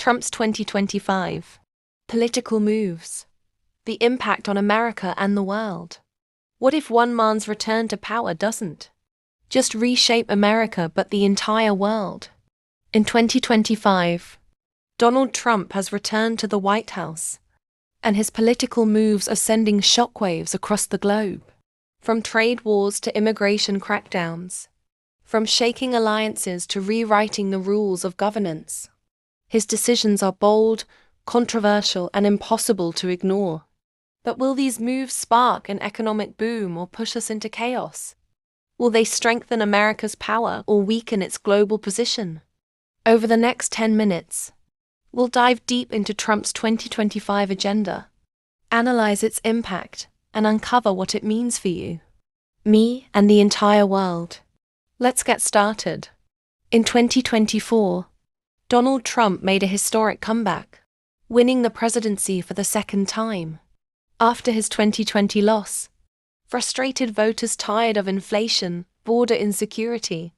Trump's 2025 political moves. The impact on America and the world. What if one man's return to power doesn't just reshape America but the entire world? In 2025, Donald Trump has returned to the White House, and his political moves are sending shockwaves across the globe. From trade wars to immigration crackdowns, from shaking alliances to rewriting the rules of governance. His decisions are bold, controversial, and impossible to ignore. But will these moves spark an economic boom or push us into chaos? Will they strengthen America's power or weaken its global position? Over the next 10 minutes, we'll dive deep into Trump's 2025 agenda, analyze its impact, and uncover what it means for you, me, and the entire world. Let's get started. In 2024, Donald Trump made a historic comeback, winning the presidency for the second time. After his 2020 loss, frustrated voters tired of inflation, border insecurity,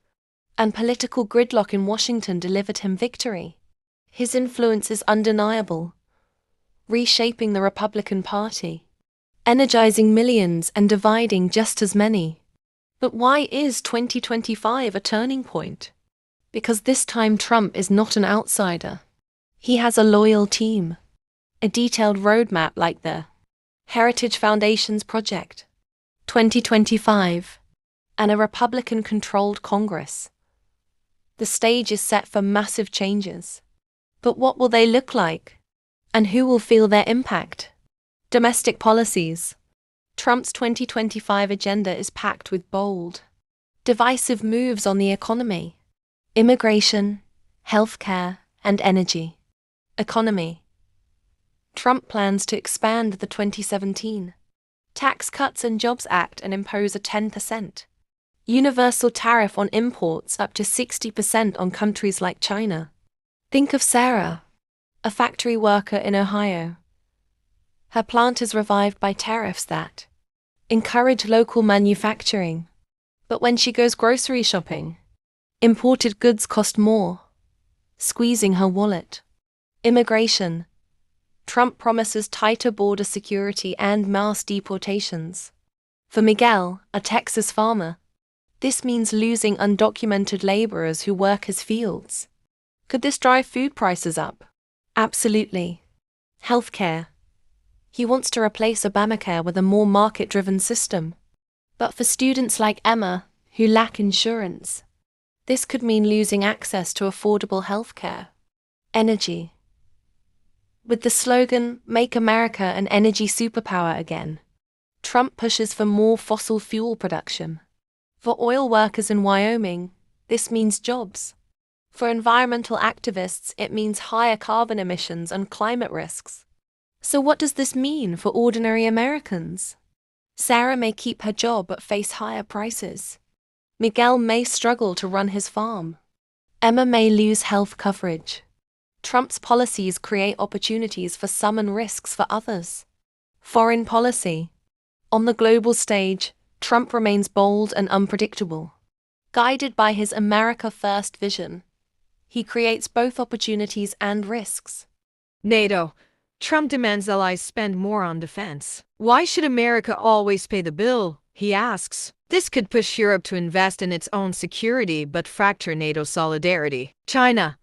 and political gridlock in Washington delivered him victory. His influence is undeniable, reshaping the Republican Party, energizing millions and dividing just as many. But why is 2025 a turning point? Because this time Trump is not an outsider. He has a loyal team, a detailed roadmap like the Heritage Foundation's Project 2025, and a Republican-controlled Congress. The stage is set for massive changes. But what will they look like? And who will feel their impact? Domestic policies. Trump's 2025 agenda is packed with bold, divisive moves on the economy, immigration, healthcare, and energy. Economy. Trump plans to expand the 2017 Tax Cuts and Jobs Act and impose a 10% universal tariff on imports up to 60% on countries like China. Think of Sarah, a factory worker in Ohio. Her plant is revived by tariffs that encourage local manufacturing. But when she goes grocery shopping, imported goods cost more, squeezing her wallet. Immigration. Trump promises tighter border security and mass deportations. For Miguel, a Texas farmer, this means losing undocumented laborers who work his fields. Could this drive food prices up? Absolutely. Healthcare. He wants to replace Obamacare with a more market-driven system. But for students like Emma, who lack insurance, this could mean losing access to affordable healthcare. Energy. With the slogan, "Make America an energy superpower again," Trump pushes for more fossil fuel production. For oil workers in Wyoming, this means jobs. For environmental activists, it means higher carbon emissions and climate risks. So what does this mean for ordinary Americans? Sarah may keep her job but face higher prices. Miguel may struggle to run his farm. Emma may lose health coverage. Trump's policies create opportunities for some and risks for others. Foreign policy. On the global stage, Trump remains bold and unpredictable. Guided by his America First vision, he creates both opportunities and risks. NATO. Trump demands allies spend more on defense. Why should America always pay the bill? He asks. This could push Europe to invest in its own security but fracture NATO solidarity. China.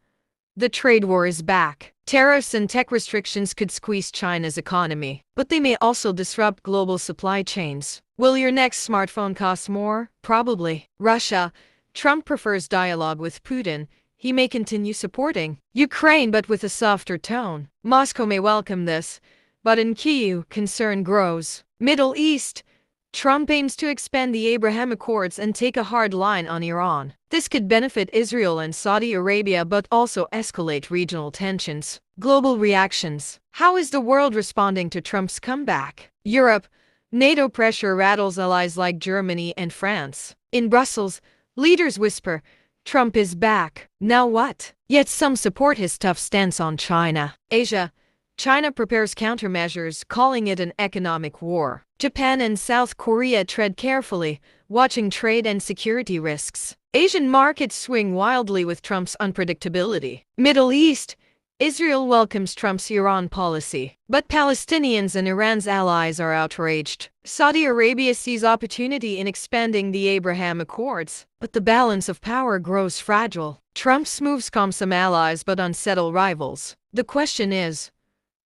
The trade war is back. Tariffs and tech restrictions could squeeze China's economy, but they may also disrupt global supply chains. Will your next smartphone cost more? Probably. Russia. Trump prefers dialogue with Putin. He may continue supporting Ukraine but with a softer tone. Moscow may welcome this, but in Kyiv, concern grows. Middle East. Trump aims to expand the Abraham Accords and take a hard line on Iran. This could benefit Israel and Saudi Arabia but also escalate regional tensions. Global reactions. How is the world responding to Trump's comeback? Europe. NATO pressure rattles allies like Germany and France. In Brussels, leaders whisper, Trump is back. Now what? Yet some support his tough stance on China. Asia. China prepares countermeasures, calling it an economic war. Japan and South Korea tread carefully, watching trade and security risks. Asian markets swing wildly with Trump's unpredictability. Middle East. Israel welcomes Trump's Iran policy, but Palestinians and Iran's allies are outraged. Saudi Arabia sees opportunity in expanding the Abraham Accords, but the balance of power grows fragile. Trump's moves calm some allies but unsettle rivals. The question is,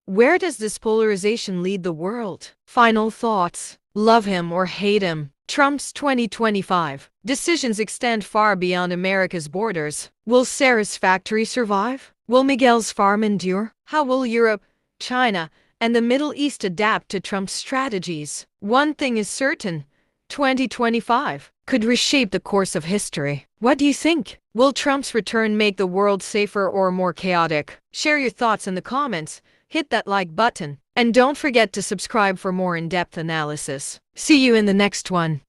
where does this polarization lead the world? Final thoughts. Love him or hate him, Trump's 2025 decisions extend far beyond America's borders. Will Sarah's factory survive? Will Miguel's farm endure? How will Europe, China, and the Middle East adapt to Trump's strategies? One thing is certain, 2025 could reshape the course of history. What do you think? Will Trump's return make the world safer or more chaotic? Share your thoughts in the comments, hit that like button, and don't forget to subscribe for more in-depth analysis. See you in the next one.